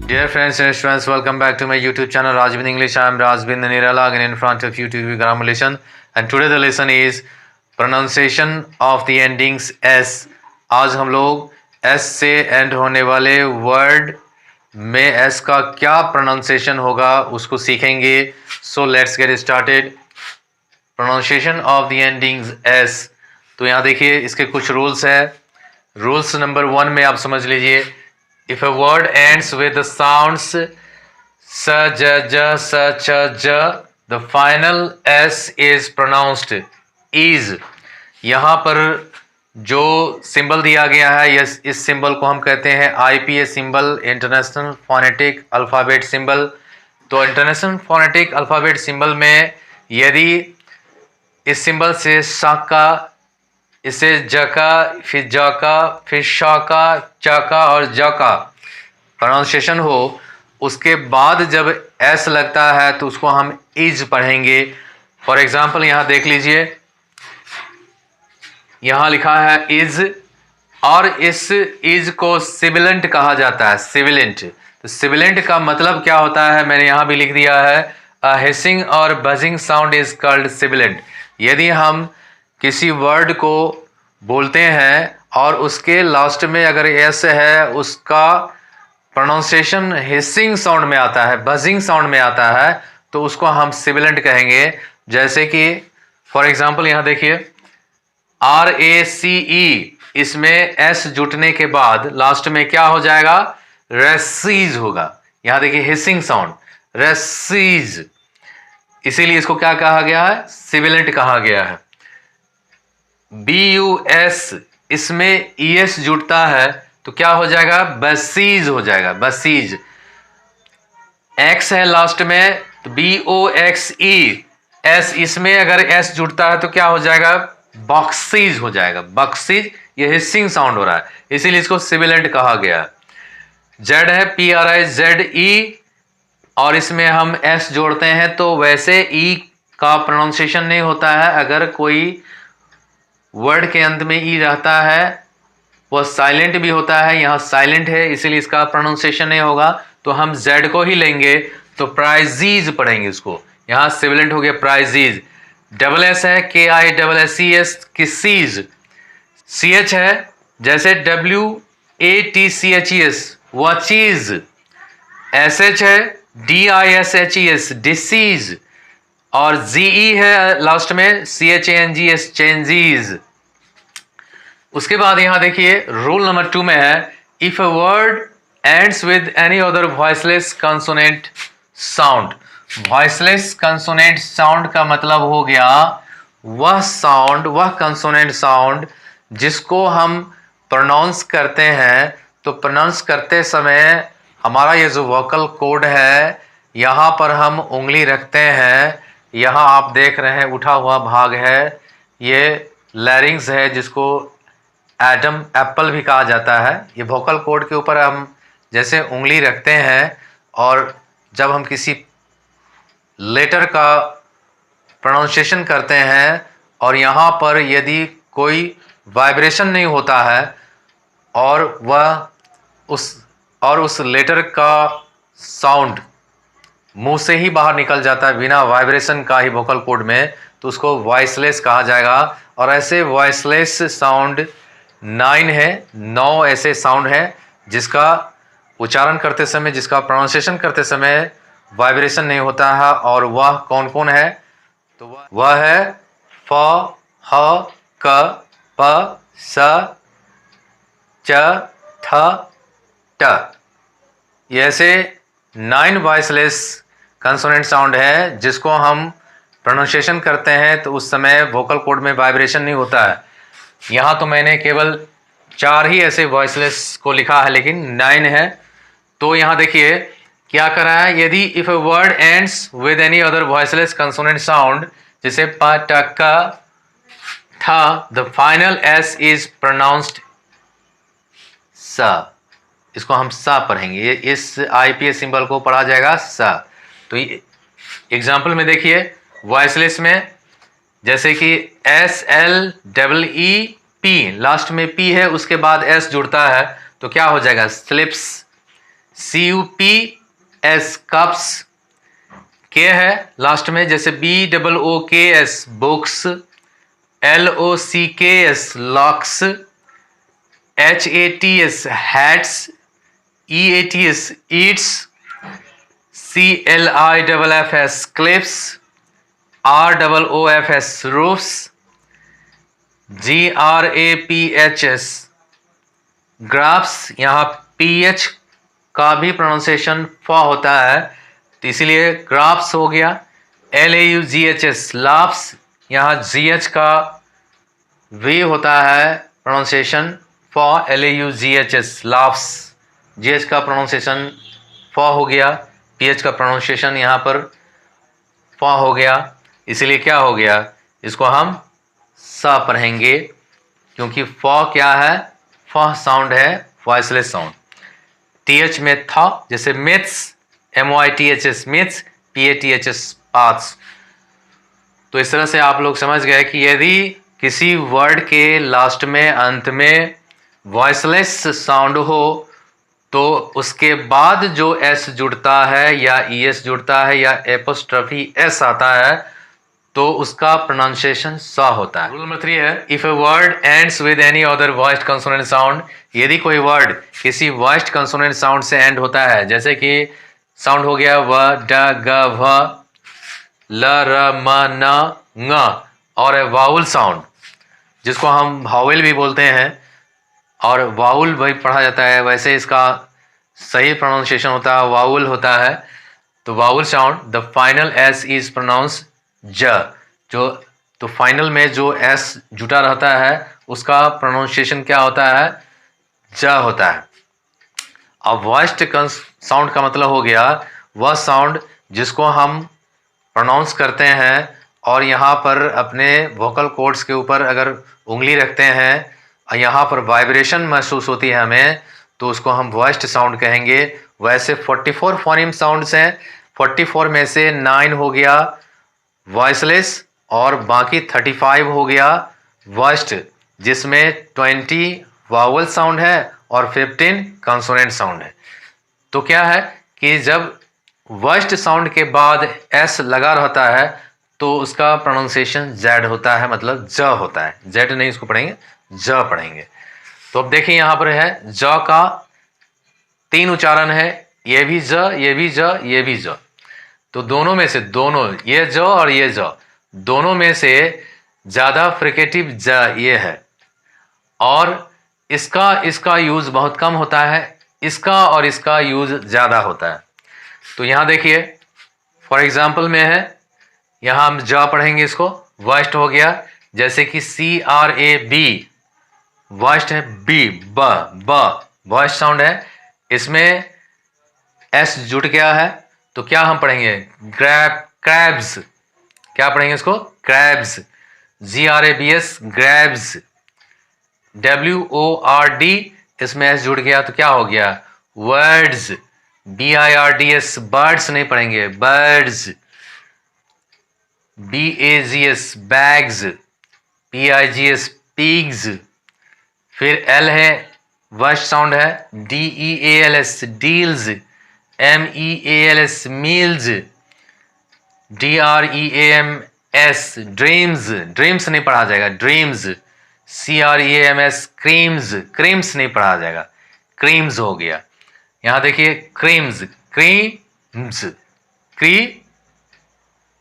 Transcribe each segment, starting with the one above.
Dear friends and students, welcome back to my YouTube channel Rajbind English. I am Rajbind Nirala again in front of you to give grammar lesson. And today the lesson is pronunciation of the endings S. आज हम लोग S से end होने वाले word में S का क्या pronunciation होगा उसको सीखेंगे. So let's get started. Pronunciation of the endings S. तो यहाँ देखिए इसके कुछ rules है. Rules नंबर 1 में आप समझ लीजिए. If a word ends with the sounds sa, ja, ja, sa, cha, ja, the final S is pronounced is. यहाँ पर जो सिंबल दिया गया है इस सिंबल को हम कहते हैं IPA symbol, international phonetic alphabet symbol. तो इंटरनेशनल फोनेटिक अल्फ़ाबेट सिंबल में यदि इस सिंबल से साका, इसे जका, फिर जाका, फिर शाका, चाका और जाका प्रोनाउंसिएशन हो, उसके बाद जब एस लगता है तो उसको हम इज पढ़ेंगे. फॉर एग्जाम्पल यहाँ देख लीजिए, यहाँ लिखा है इज और इस इज को सिबिलेंट कहा जाता है. सिबिलेंट. तो सिबिलेंट का मतलब क्या होता है मैंने यहाँ भी लिख दिया है. अ हिसिंग और buzzing sound is called sibilant. यदि हम किसी वर्ड को बोलते हैं और उसके लास्ट में अगर एस है, उसका प्रोनाउंसिएशन हिसिंग साउंड में आता है, बजिंग साउंड में आता है, तो उसको हम सिबिलेंट कहेंगे. जैसे कि फॉर एग्जांपल यहाँ देखिए RACE, इसमें एस जुटने के बाद लास्ट में क्या हो जाएगा, रेसीज होगा. यहाँ देखिए हिसिंग साउंड, रेसीज. इसीलिए इसको क्या कहा गया है, सिबिलेंट कहा गया है. BUS, इसमें ES जुटता है तो क्या हो जाएगा, बसीज हो जाएगा, बसीज. X है लास्ट में तो BOXE, S, इसमें अगर S जुटता है तो क्या हो जाएगा, बॉक्सीज हो जाएगा, बॉक्सीज. ये हिसिंग साउंड हो रहा है, इसीलिए इसको सिबिलेंट कहा गया. Z है PRIZE और इसमें हम S जोड़ते हैं तो वैसे E का प्रोनाउंसिएशन नहीं होता है. अगर कोई वर्ड के अंत में ई रहता है वह साइलेंट भी होता है. यहाँ साइलेंट है इसीलिए इसका प्रोनाउंसिएशन नहीं होगा, तो हम जेड को ही लेंगे तो प्राइजीज पढ़ेंगे उसको. यहाँ सिबिलेंट हो गया प्राइजीज. डबल एस है KISSES, किसीज. CH है जैसे WATCHES, वचीज. SH है DISHES, डिसीज. और ZE है लास्ट में CHANGS, चेंजीज. उसके बाद यहां देखिए रूल नंबर 2 में है if a word ends with any other voiceless consonant sound. Voiceless consonant sound का मतलब हो गया वह साउंड, वह कंसोनेंट साउंड जिसको हम प्रोनाउंस करते हैं. तो प्रोनाउंस करते समय हमारा ये जो वोकल कोड है यहाँ पर हम उंगली रखते हैं. यहाँ आप देख रहे हैं उठा हुआ भाग है, ये लैरिंग्स है जिसको एडम एप्पल भी कहा जाता है. ये वोकल कोड के ऊपर हम जैसे उंगली रखते हैं और जब हम किसी लेटर का प्रोनाउंसिएशन करते हैं और यहाँ पर यदि कोई वाइब्रेशन नहीं होता है और वह उस लेटर का साउंड मुंह से ही बाहर निकल जाता है बिना वाइब्रेशन का ही वोकल कोड में, तो उसको वॉइसलेस कहा जाएगा. और ऐसे वॉइसलेस साउंड 9 है, 9 ऐसे साउंड है जिसका उच्चारण करते समय, जिसका प्रोनाउंसिएशन करते समय वाइब्रेशन नहीं होता है. और वह कौन कौन है, तो वह है फ, ह, क, प, स, च, थ, ट. ये ऐसे 9 वॉइसलेस कंसोनेंट साउंड है जिसको हम प्रोनाउंसिएशन करते हैं तो उस समय वोकल कोड में वाइब्रेशन नहीं होता है. यहाँ तो मैंने केवल 4 ही ऐसे वॉइसलेस को लिखा है लेकिन 9 है. तो यहाँ देखिए क्या कर रहा है, यदि if a word ends with any other voiceless consonant sound जैसे प, ट, क, थ, the final S is pronounced स. इसको हम सा पढ़ेंगे, इस IPA सिंबल को पढ़ा जाएगा सा. तो एग्जाम्पल में देखिए वॉइसलेस में जैसे कि SLEEP, लास्ट में P है उसके बाद S जुड़ता है तो क्या हो जाएगा, स्लिप्स, CUPS कप्स, के है लास्ट में, जैसे BOOKS books, LOCKS locks, HATS hats, EATS Yeats, CLIFFS clips, ROOFS roofs, GRAPHS graphs. यहाँ PH का भी प्रोनाउंसिएशन फ होता है, तो इसीलिए ग्राफ्स हो गया। LAUGHS लाफ्स, यहाँ GH का V होता है प्रोनाउंसिएशन फ, LAUGHS लाफ्स, GH का प्रोनाउंसिएशन फ हो गया, PH का प्रोनाउंसिएशन यहाँ पर फ हो गया, इसीलिए क्या हो गया, इसको हम स पढ़ेंगे, क्योंकि फ क्या है, फ साउंड है, वॉइसलेस साउंड। TH में था, जैसे myths, MYTHS myths, PATHS paths. तो इस तरह से आप लोग समझ गए कि यदि किसी वर्ड के लास्ट में, अंत में वॉइसलेस साउंड हो तो उसके बाद जो S जुड़ता है या ES जुड़ता है या एपोस्ट्रोफी S आता है तो उसका प्रोनाउंसिएशन स होता है। रूल नंबर 3 है, if a word ends with any other voiced consonant sound, यदि कोई वर्ड किसी वॉइस्ड कंसोनेंट साउंड से एंड होता है, जैसे कि साउंड हो गया व, ड, ग, भ, ल, र, म, न, ङ, और ए वाउल साउंड जिसको हम वाउल भी बोलते हैं और वाउल भी पढ़ा जाता है, वैसे इसका सही प्रोनाउंसिएशन होता है वाउल होता है। तो vowel sound, the final S is pronounce ज, जो तो फाइनल में जो S जुटा रहता है उसका प्रोनाउंसिएशन क्या होता है, ज होता है। अब वॉइस्ड साउंड का मतलब हो गया वह साउंड जिसको हम प्रोनाउंस करते हैं और यहाँ पर अपने वोकल कॉर्ड्स के ऊपर अगर उंगली रखते हैं और यहाँ पर वाइब्रेशन महसूस होती है हमें, तो उसको हम वॉइस्ड साउंड कहेंगे। वैसे 44 फोनेम साउंड्स हैं, 44 में से 9 हो गया वॉइसलेस और बाकी 35 हो गया वॉइस्ड, जिसमें 20 वावल साउंड है और 15 कंसोनेंट साउंड है। तो क्या है कि जब वॉइस्ड साउंड के बाद S लगा रहता है तो उसका प्रोनाउंसिएशन Z होता है, मतलब ज होता है, Z नहीं इसको पढ़ेंगे, ज पढ़ेंगे। तो अब देखिए यहाँ पर है ज का 3 उच्चारण है, ये भी ज, ये भी ज, ये भी ज। तो दोनों में से, दोनों ये ज और ये ज, दोनों में से ज्यादा फ्रिकेटिव ज ये है और इसका यूज बहुत कम होता है, इसका और इसका यूज ज्यादा होता है। तो यहाँ देखिए फॉर एग्जाम्पल में है, यहाँ हम ज पढ़ेंगे, इसको वॉइस्ड हो गया, जैसे कि CRAB वॉइस्ड है, B ब वॉइस्ड साउंड है, इसमें S जुट गया है, तो क्या हम पढ़ेंगे, क्रैब्स, क्या पढ़ेंगे इसको, क्रैब्स, GRABS ग्रैब्स, WORD इसमें S जुड़ गया तो क्या हो गया, वर्ड्स, BIRDS बर्ड्स नहीं पढ़ेंगे, birds, BAGS bags, PIGS pigs. फिर L है, वॉइस्ड साउंड है, DEALS deals, MEALS meals, DREAMS dreams, dreams नहीं पढ़ा जाएगा, ड्रीम्स, CREAMS क्रीम्स, क्रीम्स नहीं पढ़ा जाएगा, क्रीम्स हो गया। यहाँ देखिए क्रीम्स, क्रीम्स,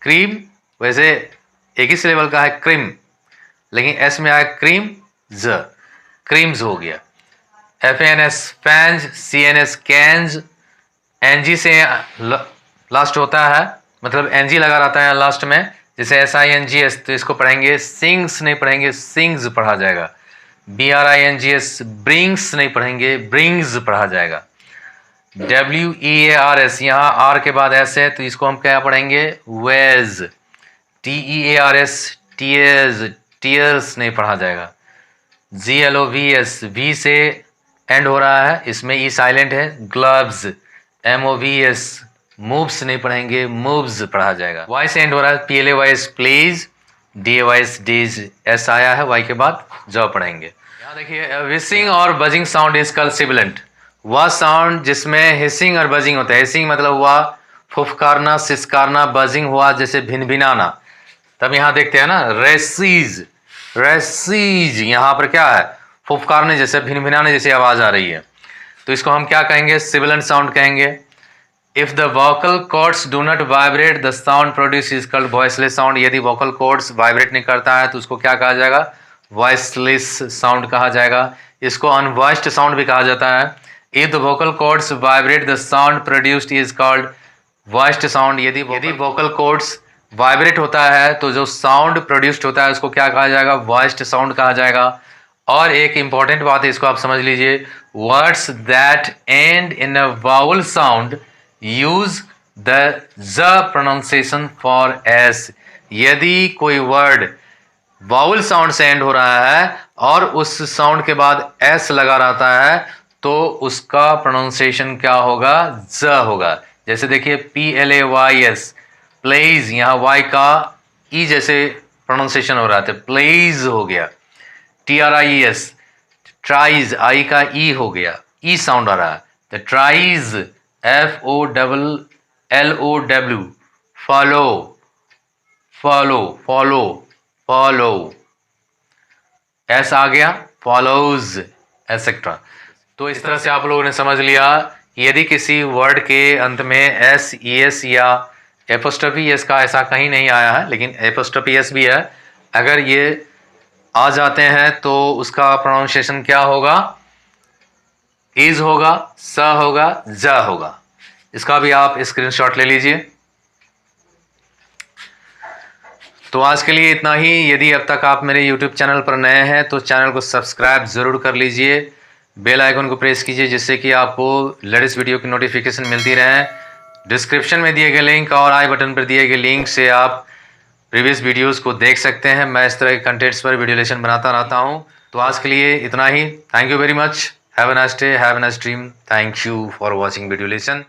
क्रीम, वैसे एक ही सिलेबल का है क्रीम, लेकिन S में आया क्रीम ज, क्रीम्स हो गया। FANS fans, CNS cans, NG से लास्ट होता है, मतलब NG लगा रहता है लास्ट में, जैसे SINGS, तो इसको पढ़ेंगे सिंग्स नहीं पढ़ेंगे, सिंग्स पढ़ा जाएगा। BRINGS ब्रिंग्स नहीं पढ़ेंगे, ब्रिंग्स पढ़ा जाएगा। WEARS, यहाँ R के बाद S है तो इसको हम क्या पढ़ेंगे, वेज। TEARS टीयर्स, टीयर्स नहीं पढ़ा जाएगा। GLOVS V से एंड हो रहा है, इसमें E साइलेंट है, ग्लव्स। MOVS मूव्स नहीं पढ़ेंगे, मूव्स पढ़ा जाएगा। Y से एंड हो रहा है, PLAYS plays, DAYS days, S आया है Y के बाद, ज पढ़ेंगे। यहाँ देखिए विसिंग और buzzing sound is called sibilant. वह साउंड जिसमें हिसिंग और बजिंग होता है। हिसिंग मतलब हुआ फुफकारना, सिसकारना, बजिंग हुआ जैसे भिनभिनाना। तब यहाँ देखते हैं ना रेसीज, रेसीज यहाँ पर क्या है, फुफकारने जैसे, भिनभिनाने जैसी आवाज आ रही है। तो इसको हम क्या कहेंगे, सिबिलेंट साउंड कहेंगे। If the vocal cords do not vibrate the sound produce is called voiceless sound. यदि वोकल कॉर्ड्स वाइब्रेट नहीं करता है तो उसको क्या कहा जाएगा, वॉइसलेस साउंड कहा जाएगा। इसको अनवॉइस्ड साउंड भी कहा जाता है। If the vocal cords vibrate the sound produced is called voiced sound. यदि वोकल कॉर्ड्स वाइब्रेट होता है तो जो साउंड प्रोड्यूस्ड होता है उसको क्या कहा जाएगा, वॉइस्ड साउंड कहा जाएगा। और एक इंपॉर्टेंट बात है, इसको आप समझ लीजिए, words that and in a vowel sound use the ज प्रोनाउंसिएशन फॉर एस। यदि कोई वर्ड वाउल साउंड से एंड हो रहा है और उस साउंड के बाद एस लगा रहता है तो उसका प्रोनाउंसिएशन क्या होगा, ज होगा। जैसे देखिए PLAYS, प्लेज, यहाँ वाई का ई जैसे प्रोनाउंसिएशन हो रहा था, प्लेज हो गया। TRIES, ट्राइज, आई का ई हो गया, ई साउंड आ रहा है। तो tries, FOLLOW, follow, follow, follow, follow, S आ गया, फॉलोज, एटसेट्रा। तो इस तरह से आप लोगों ने समझ लिया कि यदि किसी वर्ड के अंत में S, ES या एपोस्ट्रोफी एस का ऐसा कहीं नहीं आया है, लेकिन एपोस्ट्रोफी एस भी है, अगर ये आ जाते हैं तो उसका प्रोनाउंसिएशन क्या होगा, इज होगा, स होगा, ज होगा। इसका भी आप स्क्रीनशॉट ले लीजिए। तो आज के लिए इतना ही। यदि अब तक आप मेरे YouTube चैनल पर नए हैं तो चैनल को सब्सक्राइब ज़रूर कर लीजिए, बेल आइकन को प्रेस कीजिए जिससे कि आपको लेटेस्ट वीडियो की नोटिफिकेशन मिलती रहे। डिस्क्रिप्शन में दिए गए लिंक और आई बटन पर दिए गए लिंक से आप प्रीवियस वीडियोस को देख सकते हैं। मैं इस तरह के कंटेंट्स पर वीडियो लेसन बनाता रहता हूं। तो आज के लिए इतना ही। Thank you very much. Have a nice day, have a nice dream. Thank you for watching video lesson.